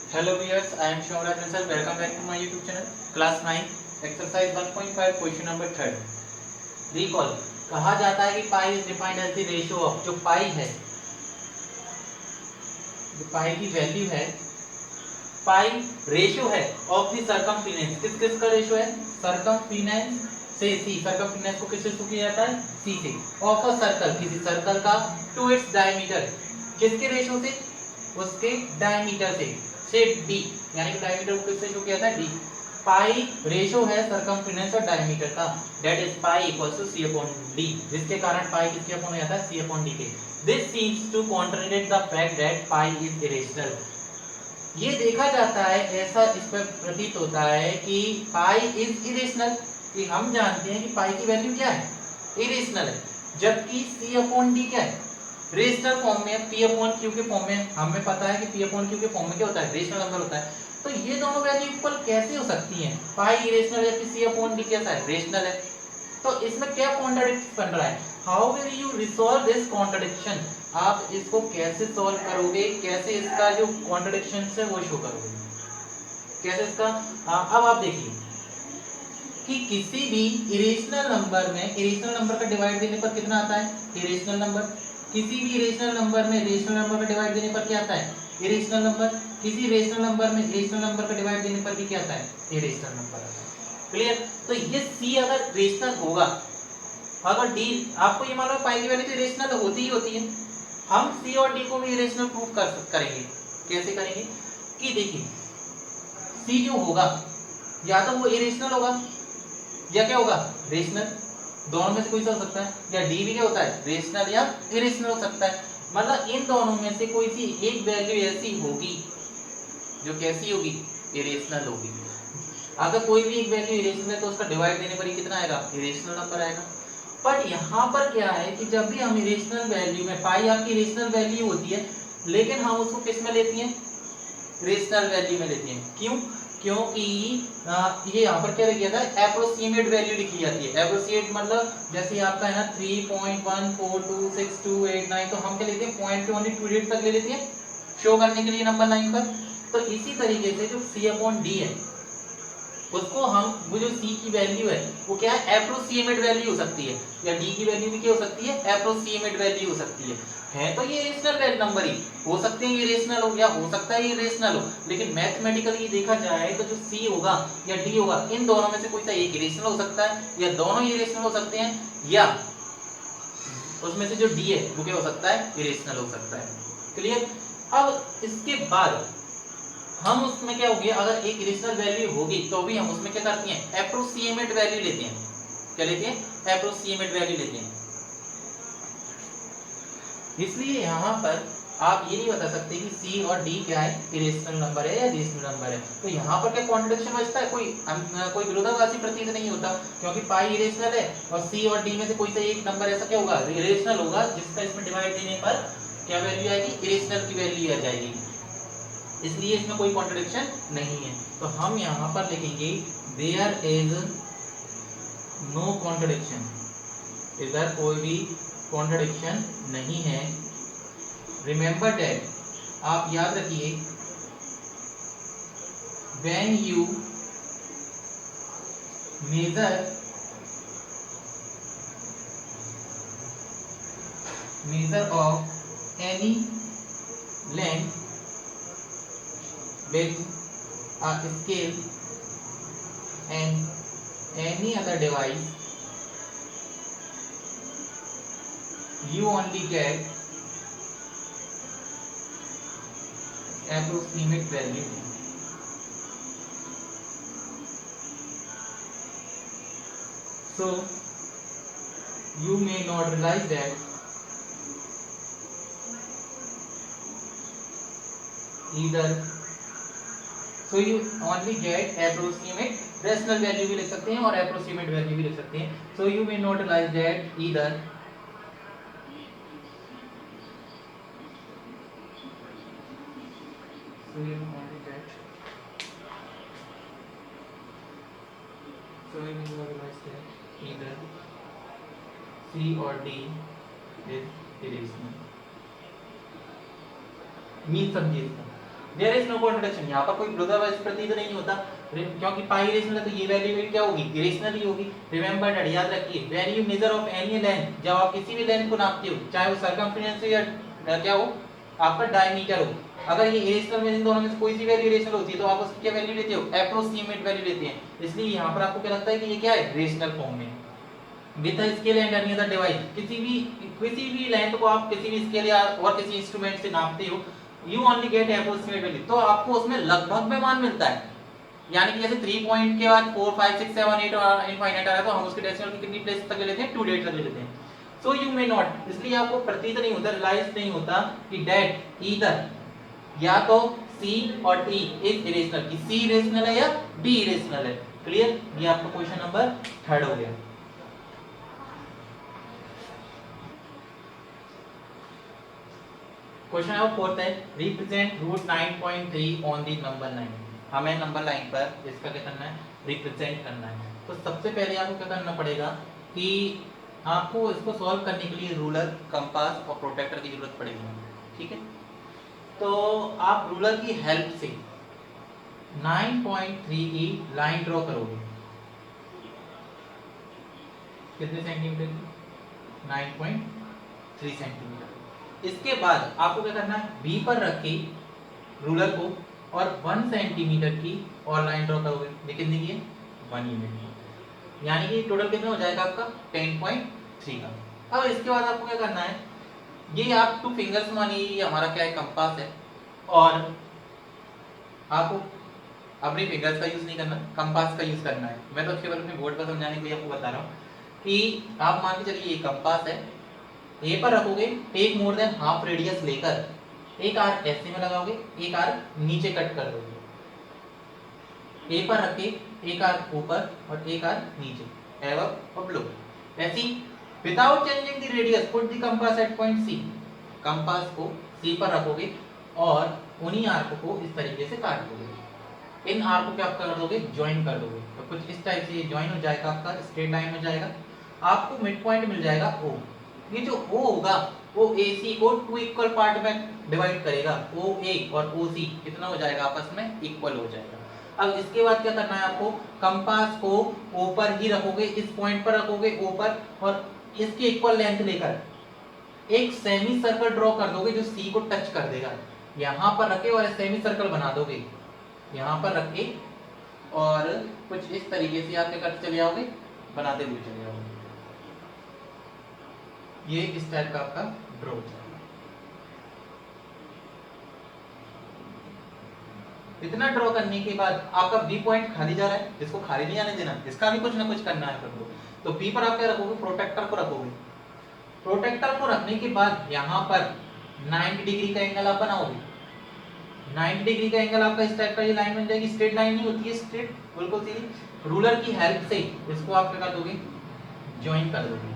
Hello viewers, I am Shomraj Nisal. Welcome back to my YouTube channel. Class 9, exercise 1.5, question number 3rd. Recall. कहा जाता है कि पाई is defined as the ratio of जो पाई है, जो पाई की वैल्यू है, पाई रेशियो है ऑफ द सर्कमफिनेंस. किस किस का रेशियो है? सर्कमफिनेंस से सी. सर्कमफिनेंस को किससे शो किया जाता है? सी से. ऑफ अ सर्कल, किसी सर्कल का, टू इट्स डायमीटर. किसके रेशियो से? उसके डायमीटर से डी. यानी कि डायमीटर को किससे शो किया था? डी. पाई रेशियो है सर्कमफिनेंस और डायमीटर का. That is pi equals to C upon D, जिसके कारण पाई किसके अपॉन हो जाता है? सी अपॉन डी के. This seems to contradict the fact that pi is irrational. ये देखा जाता है, ऐसा इस पर प्रतीत होता है कि पाई इज इरेशनल. कि हम जानते हैं कि पाई की वैल्यू क्या है? इरेशनल है. जबकि सी अपॉन डी क्या है? रेशनल फॉर्म में. पी अपॉन क्यू के फॉर्म में हमें पता है कि पी अपॉन क्यू के फॉर्म में क्या होता है? रेशनल नंबर होता है. तो ये दोनों वैल्यू इक्वल कैसे हो सकती हैं? पाई इरेशनल है, जबकि सी अपॉन डी कैसा है? रेशनल है. तो इसमें क्या कॉन्ट्रडिक्शन बन रहा है? How will you resolve this contradiction? आप इसको कैसे सॉल्व करोगे? कैसे इसका जो कॉन्ट्रडिक्शन है वो शो करोगे? कैसे इसका? अब आप देखिए कि किसी भी इरेशनल नंबर में, इरेशनल नंबर का डिवाइड देने पर कितना आता है? Irrational number. किसी भी इरेशनल नंबर में रेशनल नंबर का डिवाइड देने पर क्या आता है? Irrational number. किसी रेशनल नंबर में रेशनल नंबर का डिवाइड देने पर भी क्या आता है? इरेशनल नंबर आता है. क्लियर? तो ये सी अगर रेशनल होगा, अगर डी, आपको ये मालूम है पाई की वैल्यू तो इरेशनल होती ही होती है. हम सी और डी को भी इरेशनल प्रूव करेंगे. कैसे करेंगे? कि देखिए सी जो होगा या तो वो इरेशनल होगा या क्या होगा? रेशनल. दोनों में से कोई सा हो सकता है. या डी भी क्या होता है? रेशनल या इरेशनल हो सकता है. मतलब इन दोनों में से कोई सी एक वैल्यू ऐसी होगी जो कैसी होगी? इरेशनल होगी. अगर कोई भी एक वैल्यू इरेशनल है तो उसका डिवाइड देने पर ही कितना आएगा? इरेशनल नंबर आएगा. बट यहाँ पर क्या है कि जब भी हम इरेशनल वैल्यू में, पाई आपकी इरेशनल वैल्यू होती है, लेकिन हम उसको किस में लेती हैं? रेशनल वैल्यू में लेते हैं. क्यों? क्योंकि ये यहाँ पर क्या लिखा था? एप्रोक्सीमेट वैल्यू लिखी जाती है. एप्रोक्सीमेट मतलब जैसे आपका है ना 3.142628 तो हम क्या लेते हैं? पॉइंट पे ओनली 2 तक ले लेते हैं शो करने के लिए नंबर 9 पर. तो इसी तरीके से जो सी अपॉन डी है उसको हम, वो जो सी की वैल्यू है वो क्या है? एप्रोक्सीमेट वैल्यू हो सकती है. या डी की वैल्यू भी क्या हो सकती है? एप्रोक्सीमेट वैल्यू हो सकती है तो ये रेशनल नंबर ही हो सकते हैं. ये रेशनल हो या हो सकता है ये रेशनल हो, लेकिन मैथमेटिकली देखा जाए तो जो सी होगा या डी होगा, इन दोनों में से कोई सा एक रेशनल हो सकता है, या दोनों ही रेशनल हो सकते हैं, या उसमें से जो डी है वो क्या हो सकता है? इरेशनल हो सकता है. क्लियर? अब इसके बाद हम उसमें क्या होगी, अगर एक इरेशनल वैल्यू होगी तो भी हम उसमें क्या करते हैं? एप्रोक्सीमेट वैल्यू लेते हैं. क्या लेते हैं? एप्रोक्सीमेट वैल्यू लेते हैं. इसलिए यहाँ पर आप ये नहीं बता सकते कि सी और डी क्या है? इरेशनल नंबर है या रेशनल नंबर है. तो यहाँ पर क्या कॉन्ट्रडिक्शन बचता है? कोई विरोधाभासी प्रतीत नहीं होता, क्योंकि पाई इरेशनल है और सी और डी में से कोई सा एक नंबर ऐसा क्या होगा? इरेशनल होगा, जिसका इसमें डिवाइड देने पर क्या वैल्यू आएगी? इरेशनल की वैल्यू आ जाएगी. इसलिए इसमें कोई कॉन्ट्रडिक्शन नहीं है. तो हम यहाँ पर लिखेंगे देयर इज नो कॉन्ट्रडिक्शन. इधर कोई भी कॉन्ट्रडिक्शन नहीं है. रिमेंबर दैट, आप याद रखिए, when you measure of any length with a scale and any other device, you only get approximate value. So you may not realize that either, so you only get approximate. Rational value भी लिख सकते हैं और approximate value भी लिख सकते हैं. So you may not realize that either, so you only get, so you may not realize that either C or D is irrational. Mean समझिए इसका. देयर इज नो कॉन्ट्रडिक्शन, यहाँ पर कोई विरोधाभास प्रतीत नहीं होता, क्योंकि पाई रेशनल है तो ये वैल्यू भी क्या होगी, इरेशनल ही होगी। रिमेंबर दैट, याद रखिए, when you measure of any length, जब आप किसी भी लेंथ को नापते हो, चाहे वो सर्कमफेरेंस हो या क्या हो आपका डायमीटर हो, अगर ये इरेशनल में इन दोनों में से कोई सी वैल्यू इरेशनल होती है तो आप उसकी क्या वैल्यू लेते हो, अप्रोक्सीमेट वैल्यू लेते हैं। इसलिए यहाँ पर आपको क्या लगता है कि ये क्या है, रेशनल फॉर्म में। With the scale and any other device, किसी भी लेंथ को आप किसी भी स्केल या और किसी इंस्ट्रूमेंट से नापते हो, you only get approximate value, तो आपको उसमें लगभग में मान मिलता है। यानी कि जैसे 3 पॉइंट के बाद 4 5 6 7 8 और इनफाइनाइट आ रहा है तो हम उसके डेसिमल की कितनी प्लेस तक ले लेते हैं, 2 डेट तक ले लेते हैं। सो यू मे नॉट, इसलिए आपको प्रतीत नहीं होता, रियलाइज नहीं होता कि डेट ईदर या तो C और D इज इरेशनल, कि C इरेशनल है या D इरेशनल है। क्लियर, ये आपका क्वेश्चन नंबर 3 हो गया। क्वेश्चन नंबर 4 है, represent root 9.3 on the number line. हमें नंबर लाइन पर इसका क्या करना है, रिप्रेजेंट करना है। तो सबसे पहले आपको क्या करना पड़ेगा कि आपको इसको सॉल्व करने के लिए रूलर, कंपास और प्रोट्रैक्टर की जरूरत पड़ेगी। ठीक है, तो आप रूलर की हेल्प से 9.3 की लाइन ड्रॉ करोगे। कितने सेंटीमीटर की, 9.3 सेंटीमीटर। इसके बाद आपको क्या करना है, बी पर रख के रूलर को और 1 सेंटीमीटर की और लाइन ड्रॉ करोगे। ये कितनी की है, 1 यूनिट, यानी कि टोटल कितना हो जाएगा आपका 10.3 का। अब इसके बाद आपको क्या करना है, ये आप 2 फिंगर्स मानिए, ये हमारा क्या है, कंपास है, और आपको अपनी फिंगर्स का यूज नहीं करना, कंपास का यूज करना है। मैं तो केवल अपने बोर्ड पर समझाने के लिए आपको बता रहा हूँ कि आप मान के चलिए ये कंपास है, ए पर रखोगे, take more than half radius लेकर एक आर्क ऐसे में लगाओगे, एक आर्क नीचे कट कर दोगे। ए पर रख के एक आर्क ऊपर और एक आर्क नीचे, अबव और बिलो। ऐसी without changing the radius put the compass at point C, compass को सी पर रखोगे और उन्हीं आर्क को इस तरीके से काट दोगे। इन आर्क को क्या कर दोगे, ज्वाइन कर दोगे। तो कुछ इस टाइप से ये ज्वाइन हो जाएगा, आपका स्ट्रेट लाइन हो जाएगा। आपको मिड पॉइंट मिल जाएगा O। ये जो O होगा वो AC को 2 इक्वल पार्ट में डिवाइड करेगा। OA और OC कितना हो जाएगा, आपस में इक्वल हो जाएगा। अब इसके बाद क्या करना है आपको, कंपास को O पर ही रखोगे, इस पॉइंट पर रखोगे O पर, और इसकी इक्वल लेंथ लेकर एक सेमी सर्कल ड्रॉ कर दोगे जो C को टच कर देगा। यहाँ पर रखे और सेमी सर्कल बना दोगे, यहाँ पर रख के, और कुछ इस तरीके से आप क्या करते चले जाओगे, बनाते हुए चले जाओगे। ये इस टाइप का आपका ड्रॉ हो जाएगा। इतना ड्रॉ करने के बाद आपका बी पॉइंट खाली जा रहा है, इसको खाली नहीं आने देना, इसका भी कुछ ना कुछ करना है आपको। तो बी पर आप क्या रखोगे, प्रोटेक्टर को रखोगे। प्रोटेक्टर को रखने के बाद यहाँ पर 90 डिग्री का एंगल आप बनाओगे। 90 डिग्री का एंगल आपका इस टाइप का ये लाइन बन जाएगी। स्ट्रेट लाइन नहीं होती है, स्ट्रेट बिल्कुल सीधी। रूलर की हेल्प से इसको आप क्या कर दोगे, ज्वाइन कर दोगे।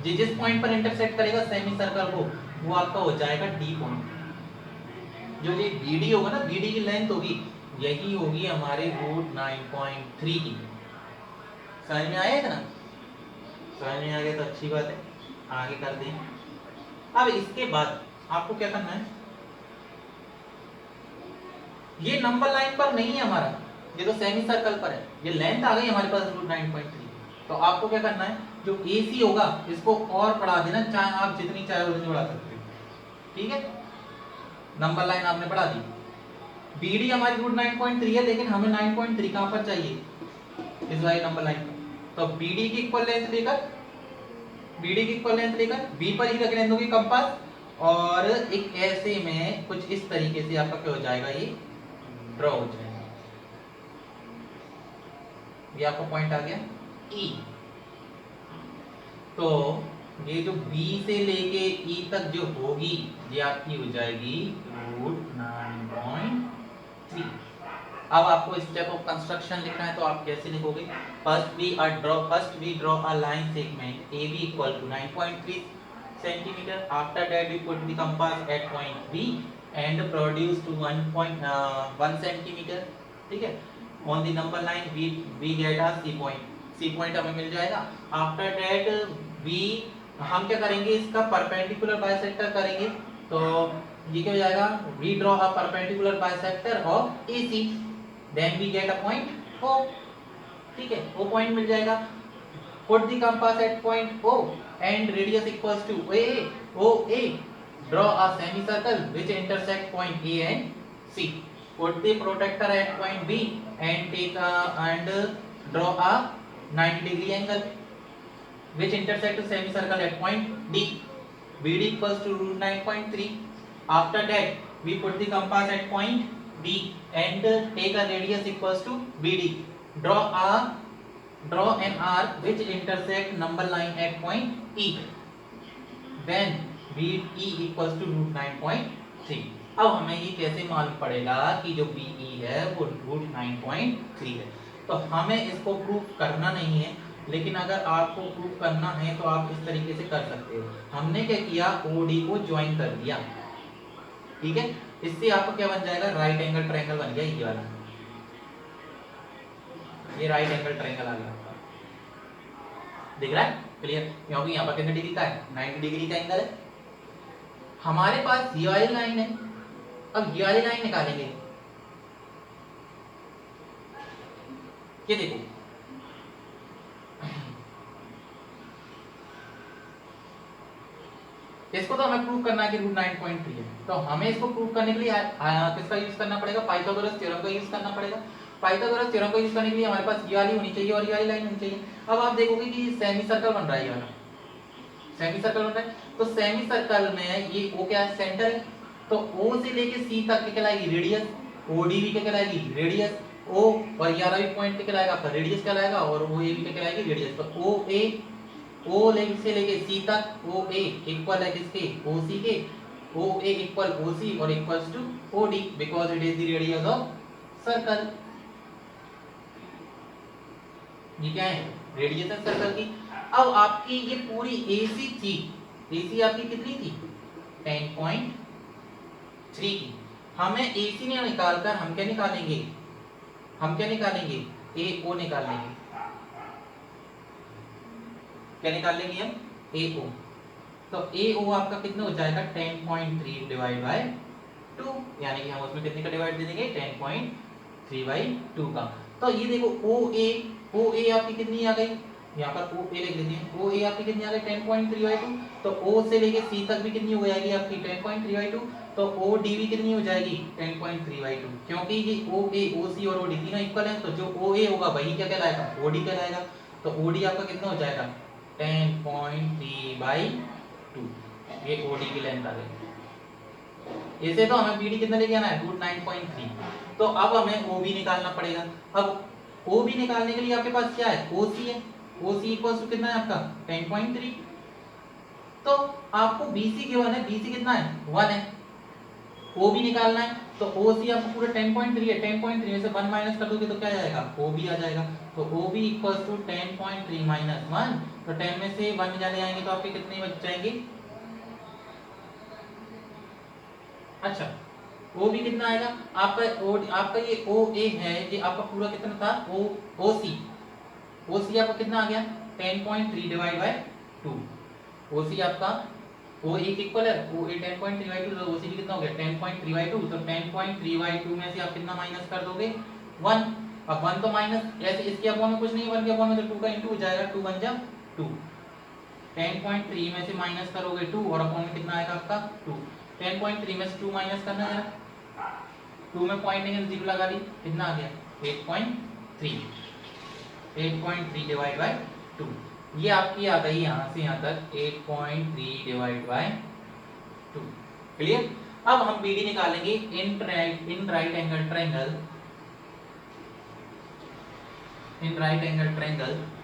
जिस पॉइंट पर इंटरसेक्ट करेगा सेमी सर्कल को, वो आपका हो जाएगा डी पॉइंट। जो ये BD होगा ना, BD की लेंथ होगी, यही होगी हमारे रूट 9.3 की। समझ में आया ना, समझ में आ गया तो अच्छी बात है, आगे कर दें। अब इसके बाद आपको क्या करना है, ये नंबर लाइन पर नहीं है हमारा, ये तो सेमी सर्कल पर है। ये लेंथ आ गई हमारे पास रूट 9.3। तो आपको क्या करना है, जो AC होगा इसको और बढ़ा देना, चाहे आप जितनी चाहे उतनी बढ़ा सकते हो। ठीक है, नंबर लाइन आपने बढ़ा दी। BD हमारी रूट 9.3 है, लेकिन हमें 9.3 कहां पर चाहिए, इस वाली नंबर लाइन पर। तो BD की इक्वल लेंथ लेकर B पर ही रखने दोगे कंपास, और एक ऐसे में कुछ इस तरीके से आपका क्या हो जाएगा, ये ड्रॉ हो जाएगा। ये आपका पॉइंट आ गया E। तो ये जो B से लेके E तक जो होगी, ये आपकी हो जाएगी रूट 9.3। अब आपको स्टेप ऑफ कंस्ट्रक्शन लिखना है, तो आप कैसे लिखोगे, first we draw a line segment AB equal to 9.3 centimetre. After that we put the compass at point B and produce to 1 centimetre. ठीक है, on the number line we get a C point हमें मिल जाएगा। After that हम क्या करेंगे, इसका perpendicular bisector करेंगे। तो ये क्या हो जाएगा, we draw a perpendicular bisector of AC, then we get a point O। ठीक है, O पॉइंट मिल जाएगा। Put the compass at point O and radius equals to OA। Draw a semicircle which intersect point A and C. Put the protractor at point B and draw a 90-degree angle which intersect the semicircle at point D. BD equals to root 9.3. After that, we put the compass at point D and take a radius equals to BD. Draw an arc which intersect number line at point E. Then BE equals to root 9.3. अब हमें ये कैसे मालूम पड़ेगा कि जो BE है वो root 9.3 है। तो हमें इसको प्रूफ करना नहीं है, लेकिन अगर आपको प्रूफ करना है तो आप इस तरीके से कर सकते हो। हमने क्या किया, OD को ज्वाइन कर दिया। ठीक है, इससे आपका क्या बन जाएगा, राइट एंगल ट्रायंगल बन गया ये वाला। ये राइट एंगल ट्रायंगल आ गया, दिख रहा है क्लियर? क्योंकि यहाँ पर कितने डिग्री का है, 90 डिग्री का एंगल है। हमारे पास ये वाली लाइन है, अब ये वाली लाइन निकालेंगे। ये देखो, इसको तो हमें प्रूव करना है कि रूट 9.3 है, तो हमें इसको प्रूव करने के लिए किसका यूज करना पड़ेगा, पाइथागोरस थ्योरम का यूज करना पड़ेगा। पाइथागोरस थ्योरम का यूज करने के लिए हमारे पास ये वाली होनी चाहिए और ये वाली लाइन होनी चाहिए। अब आप देखोगे कि सेमी सर्कल बन रहा है, ये वाला सेमी सर्कल बन रहा है। तो सेमी सर्कल में ये O क्या है, सेंटर है। तो O से लेके C तक क्या कहलाएगी, रेडियस। OD भी क्या कहलाएगी, रेडियस। O और ये वाला भी पॉइंट क्या कहलाएगा, आपका रेडियस कहलाएगा, और OA भी क्या कहलाएगी, रेडियस। तो OA O से लेके C तक OA इक्वल है किसके, OC के। OA इक्वल OC और equals to OD because it is the radius of circle. ये क्या है, रेडियस है सर्कल की। अब आपकी ये पूरी AC थी, AC आपकी कितनी थी, 10.3 की। हमें AC ने निकालकर हम क्या निकालेंगे, हम क्या निकालेंगे, AO निकाल लेंगे। क्या निकाल लेंगे हम, AO। तो AO आपका कितना हो जाएगा, 10.3 डिवाइड बाय 2, यानी कि हम उसमें कितने का डिवाइड दे देंगे, 10.3 बाई 2 का। तो ये देखो OA आपकी कितनी आ गई, यहाँ पर OA लिख लेते हैं। OA आपकी कितनी आ गई, 10.3 बाई 2। तो O से लेके C तक भी कितनी हो जाएगी आपकी, 10.3 बाई 2। तो OD भी कितनी हो जाएगी, 10.3 बाई 2। क्योंकि ये OA OC और OD तीनों इक्वल हैं, तो जो OA होगा वही क्या कहलाएगा, OD कहलाएगा। तो OD आपका कितना हो जाएगा, 10.3 बाई 2। ये OD की लेंथ आ गई। इसे तो हमें BD कितना लेके आना है, रूट 9.3। तो अब हमें OB निकालना पड़ेगा। अब OB निकालने के लिए आपके पास क्या है, OC है। OC इक्वल्स टू कितना है आपका, 10.3। तो आपको BC गिवन है, BC कितना है, 1 है। OB निकालना है, तो OC आपको पूरा 10.3 है। 10.3 में से 1 माइनस कर दोगे तो क्या आ जाएगा, OB आ जाएगा। तो OB इक्वल्स टू 10.3 माइनस 1। तो 10 में से 1 जाने आएंगे तो आपके कितने बच जाएंगे, अच्छा OB कितना आएगा आपका ये OA है, ये आपका पूरा कितना था, OC आपका कितना आ गया, 10.3 डिवाइड बाय 2। OC आपका OA इक्वल है, OA 10.3 बाई 2, तो OC भी कितना हो गया, 10.3 बाई 2। तो 10.3 बाई 2 में से आप कितना माइनस कर दोगे, 1। अब 1 तो माइनस ऐसे इसके अपॉन में कुछ नहीं, 1 के अपॉन में तो 2 का इंटू हो जाएगा, 2 1 जा 2। 10.3 में से माइनस करोगे 2 और अपॉन में कितना आएगा आपका 2। 10.3 में से 2 माइनस करना है, 2 में पॉइंट नहीं है, 0 लगा दी, कितना आ गया, 8.3। 8.3 डिवाइड बाय 2, ये आपकी आ गई यहाँ से यहाँ तक 8.3 डिवाइड बाय 2। क्लियर? अब हम BD निकालेंगे in right angle triangle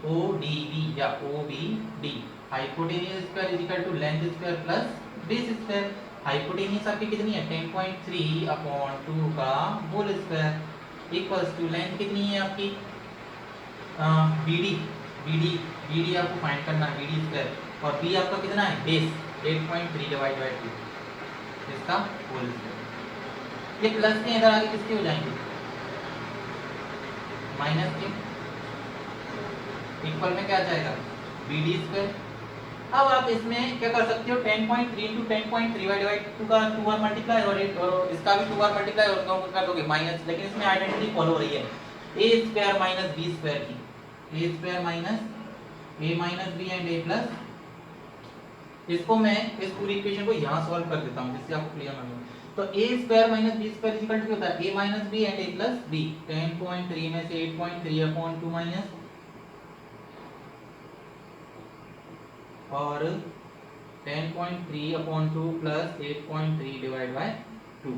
ODB या OBD। Hypotenuse square is equal to length square plus base square. Hypotenuse आपकी कितनी है, 10.3 अपॉन 2 का whole square equals to length कितनी है आपकी, BD आपको फाइंड करना है, BD स्क्वायर, और B आपका कितना है, बेस 8.3 डिवाइड बाय 2 इसका होल स्क्वायर। ये प्लस के इधर आगे किसके हो जाएंगे, माइनस के। इक्वल में क्या आ जाएगा, BD स्क्वायर अब आप इसमें क्या कर सकते हो 10.3 into 10.3 डिवाइड 2 का 2 बार मल्टीप्लाई और इसका भी 2 बार मल्टीप्लाई और दोनों को कर दोगे माइनस, लेकिन इसमें आइडेंटिटी फॉलो हो रही है a square minus b square की, a square minus a minus b and a plus, इसको मैं इस पूरी इक्वेशन को यहाँ सॉल्व कर देता हूँ जिससे आपको क्लियर ना हो। तो a square minus b square equal to होता है a minus b and a plus b। 10.3 में से 8.3 अपॉन 2 माइनस और 10.3 upon 2 plus 8.3 divide by 2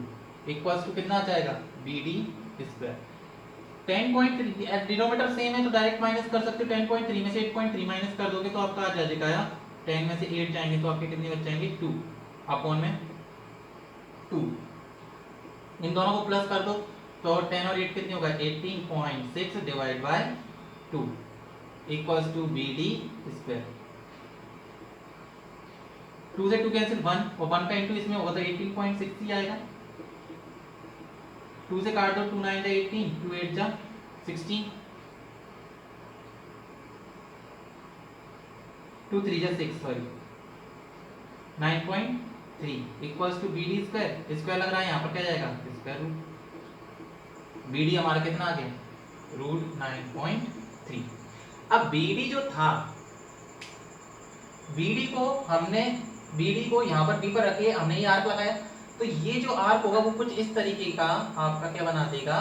equals to कितना आ जाएगा bd स्क्वायर। 10.3 डिनोमिनेटर सेम है तो डायरेक्ट माइनस कर सकते हो, 10.3 में से 8.3 माइनस कर दोगे तो आपका आ जाएगा 10 में से 8 जाएंगे तो आपके कितने बच जाएंगे 2 अपॉन में 2। इन दोनों को प्लस कर दो तो 10 और 8 कितने होगा 18.6 divide by 2 equals to bd square. 2 से 2 कैंसिल 1 और 1 का इंटू इसमें होगा तो 18.6 ही आएगा। 2 से काट दो 2 9 जा 18 2 8 जा 16 2 3 जा 6 sorry 9.3 equals to bd square. Square लग रहा है यहाँ पर क्या जाएगा स्क्वायर रूट, bd हमारा कितना आ गया रूट 9.3। अब bd जो था bd को हमने bd को यहाँ पर b पर रखे हमने ये आर्क लगाया, तो ये जो आर्क होगा वो कुछ इस तरीके का आपका क्या बना देगा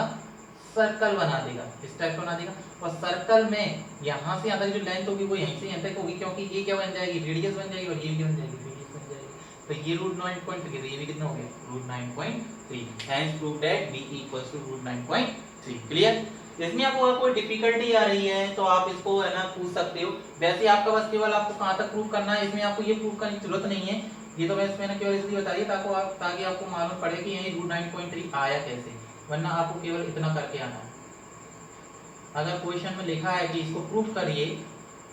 सर्कल बना देगा, इस टाइप का बना देगा। और सर्कल में यहाँ से यहाँ तक जो लेंथ होगी वो यहीं से यहाँ तक होगी, क्योंकि ये क्या बन जाएगी रेडियस बन जाएगी और ये भी बन जाएगी रेडियस बन जाएगी। तो ये रूट 9.3 ये भी कितना हो गया root 9.3। Hence prove that b equals to root 9.3। Clear. इसमें आपको अगर कोई डिफिकल्टी आ रही है तो आप इसको है ना पूछ सकते हो। वैसे आपका बस केवल आपको कहाँ तक प्रूव करना है, इसमें आपको ये प्रूव करने की जरूरत नहीं है, ये तो बस मैंने केवल इसलिए बता दिया ताकि आपको मालूम पड़े कि यही रूट 9.3 आया कैसे, वरना आपको केवल इतना करके आना है। अगर क्वेश्चन में लिखा है कि इसको प्रूफ करिए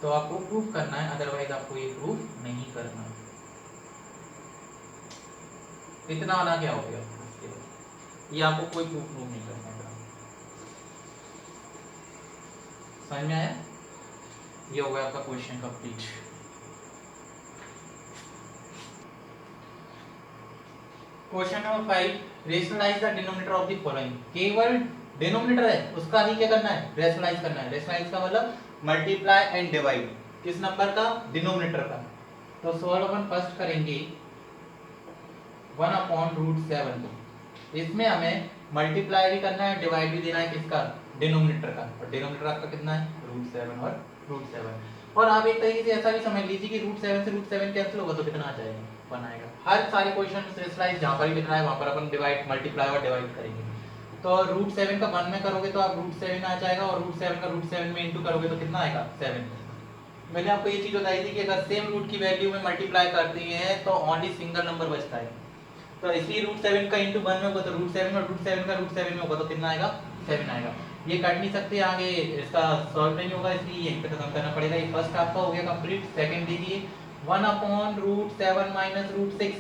तो आपको प्रूफ करना है, अदरवाइज आपको ये प्रूफ नहीं करना है। इतना आना क्या हो गया, ये आपको कोई प्रूफ नहीं करना है। समझ में आया? ये हो गया आपका question complete. Question number 5, rationalise the denominator of the following. केवल डिनोमिनेटर है उसका ही क्या करना है रेशनलाइज करना है। रेशनलाइज का मतलब मल्टीप्लाई एंड डिवाइड, किस नंबर का डिनोमिनेटर का। तो सॉल्व अपन फर्स्ट करेंगे 1 अपॉन रूट 7 को, इसमें हमें मल्टीप्लाई भी करना है डिवाइड भी देना है किसका डिनोमिनेटर का, और डिनोमिनेटर आपका कितना है रूट 7 और रूट 7। और आप एक तरीके से ऐसा भी समझ लीजिए कि रूट 7 से रूट 7 कैंसिल होगा तो कितना आ जाएगा 1 आएगा। हर सारे क्वेश्चन रेशनलाइज जहां पर भी लिखना है वहां पर अपन डिवाइड मल्टीप्लाई और डिवाइड करेंगे। तो रूट 7 का 1 में करोगे तो आप रूट 7 आ जाएगा, और रूट 7 का रूट 7 में इंटू करोगे तो कितना आएगा 7। मैंने आपको ये चीज बताई थी कि अगर सेम रूट की वैल्यू में मल्टीप्लाई करते हैं तो ओनली सिंगल नंबर बचता है। तो इसलिए रूट 7 का इंटू 1 में होगा तो रूट 7 और रूट 7 का रूट 7 में होगा तो कितना आएगा 7 आएगा। ये कट नहीं सकते आगे, इसका सॉल्व नहीं होगा, इसलिए यहीं पे खत्म करना पड़ेगा। ये फर्स्ट आपका हो गया कंप्लीट। सेकंड देखिए 1 अपॉन रूट 7 माइनस रूट 6,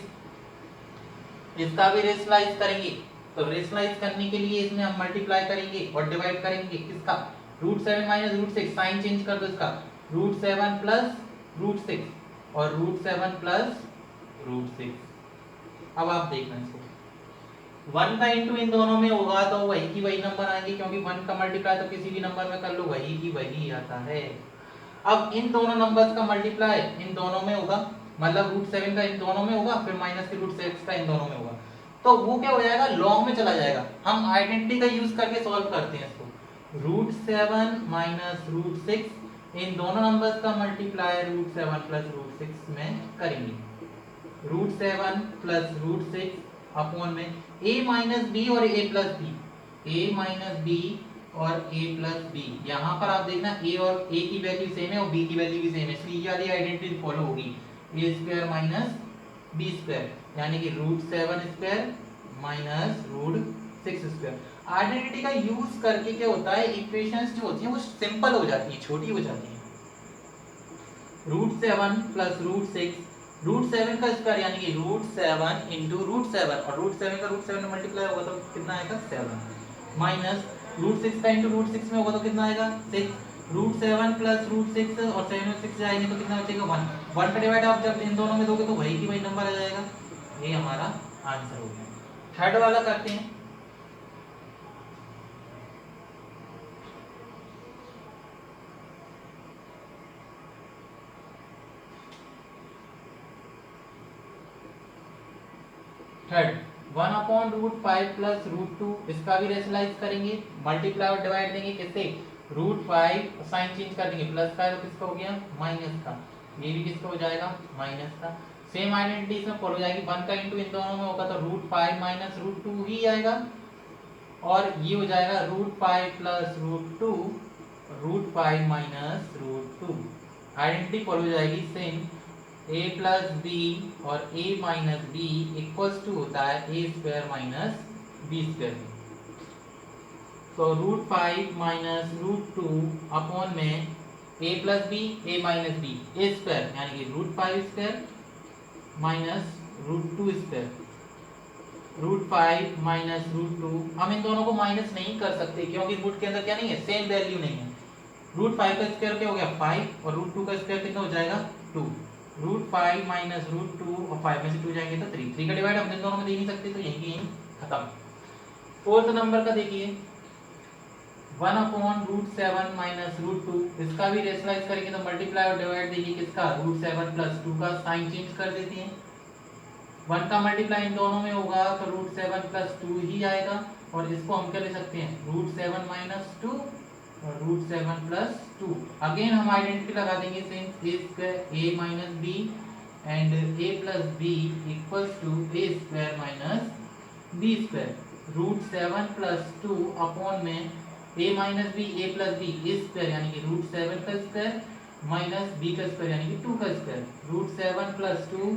इसका भी रेशनलाइज करेंगे। तो रेशनलाइज करने के लिए इसमें हम मल्टीप्लाई करेंगे और डिवाइड करेंगे किसका root 7 minus root 6, sign change कर दो इसका, रूट 7 प्लस रूट 6 और रूट 7 प्लस रूट 6। अब आप देखना इसको 1 का इंटू इन दोनों में होगा तो वही की वही नंबर आएंगे, क्योंकि 1 का मल्टीप्लाई तो किसी भी नंबर में कर लो वही की वही आता है। अब इन दोनों नंबर्स का मल्टीप्लाई इन दोनों में होगा, मतलब रूट 7 का इन दोनों में होगा, फिर माइनस के रूट 6 का इन दोनों में होगा, तो वो क्या हो जाएगा लॉन्ग में चला जाएगा। हम आइडेंटिटी का यूज करके सॉल्व करते हैं इसको। रूट 7 माइनस रूट 6 इन दोनों नंबर्स का मल्टीप्लाई रूट 7 प्लस रूट 6 में करेंगे। रूट 7 प्लस रूट 6 अपॉन में a माइनस बी और a plus B, a minus B और a प्लस बी। यहाँ पर आप देखना a और a की वैल्यू सेम है और b की वैल्यू भी सेम है, इसलिए ये वाली आइडेंटिटी फॉलो होगी। a square minus b square यानी कि root 7 square minus root 6 square. Identity का यूज करके क्या होता है इक्वेशंस जो होती हैं वो सिंपल हो जाती है, छोटी हो जाती है। रूट 7 प्लस रूट 6, रूट 7 का स्क्वायर यानी कि रूट 7 इंटू रूट 7, और रूट 7 का रूट 7 में मल्टीप्लाई होगा तो कितना आएगा 7, माइनस रूट 6 का इंटू रूट 6 में होगा तो कितना आएगा 6, √7 प्लस √6 और 7 और 6 जाएंगे तो कितना बचेगा 1। 1 का डिवाइड आप जब इन दोनों में दोगे तो वही की वही नंबर आ जाएगा। ये हमारा आंसर हो गया। थर्ड वाला करते हैं। थर्ड 1/√5 प्लस √2, इसका भी रेशनलाइज करेंगे, मल्टीप्लाई और डिवाइड देंगे किससे, √5 साइन चेंज कर देंगे, प्लस का है तो किसका हो गया माइनस का, ये भी किसका हो जाएगा माइनस का। सेम आइडेंटिटी इसमें फॉलो हो जाएगी, 1 का इंटू इन दोनों में होगा तो √5 माइनस √2 ही आएगा, और ये हो जाएगा √5 प्लस √2, √5 माइनस √2। आइडेंटिटी फॉलो हो जाएगी सेम, a प्लस बी और a minus B equals to होता है a square minus B square. तो √5 माइनस √2 अपॉन में a plus B a minus B a square यानी कि √5 स्क्वायर माइनस √2 स्क्वायर, √5 माइनस √2। हम इन दोनों को माइनस नहीं कर सकते क्योंकि रूट के अंदर क्या नहीं है, सेम वैल्यू नहीं है। √5 का स्क्वायर क्या हो गया 5 और √2 का स्क्वायर कितना हो जाएगा 2। √5 माइनस √2 और 5 में से 2 जाएंगे तो 3। 3 का डिवाइड हम इन दोनों में दे नहीं सकते तो यहीं की यहीं खत्म। फोर्थ नंबर का देखिए 1/√7 माइनस √2, इसका भी रेशनलाइज करेंगे तो मल्टीप्लाई और डिवाइड देखिए किसका √7 प्लस 2 का साइन चेंज कर देते हैं। 1 का मल्टीप्लाई इन दोनों में होगा तो √7 प्लस 2 ही आएगा, और इसको हम क्या ले सकते हैं √7 माइनस 2 और √7 प्लस 2। अगेन हम आइडेंटिटी लगा देंगे since a square a minus b and a plus b equals to a square minus b square. √7 plus 2 upon में a minus b a plus b a square यानी कि √7 का square minus b का square यानी कि 2 का square. √7 plus 2,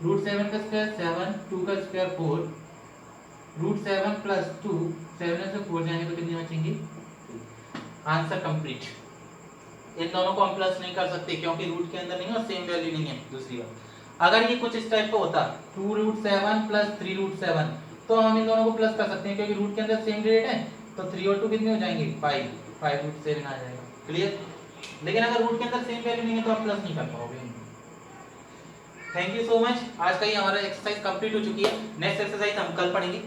√7 का square 7, 2 का स्क्वायर 4, √7 प्लस 2, 7 में से 4 जाएंगे तो कितने बचेंगे। Answer complete. इन दोनों को हम प्लस नहीं कर सकते क्योंकि रूट के अंदर नहीं है और सेम वैल्यू नहीं है। दूसरी बात, अगर ये कुछ इस टाइप का होता 2√7 प्लस 3√7 तो हम इन दोनों को प्लस कर सकते हैं क्योंकि रूट के अंदर सेम रेट है, तो 3 और 2 कितने हो जाएंगे 5√7 आ जाएगा। क्लियर। लेकिन अगर रूट के अंदर सेम वैल्यू नहीं है तो आप प्लस नहीं कर पाओगे। Thank you so much. आज का ये हमारा एक्सरसाइज कंप्लीट हो चुकी है। नेक्स्ट एक्सरसाइज हम कल पढ़ेंगे।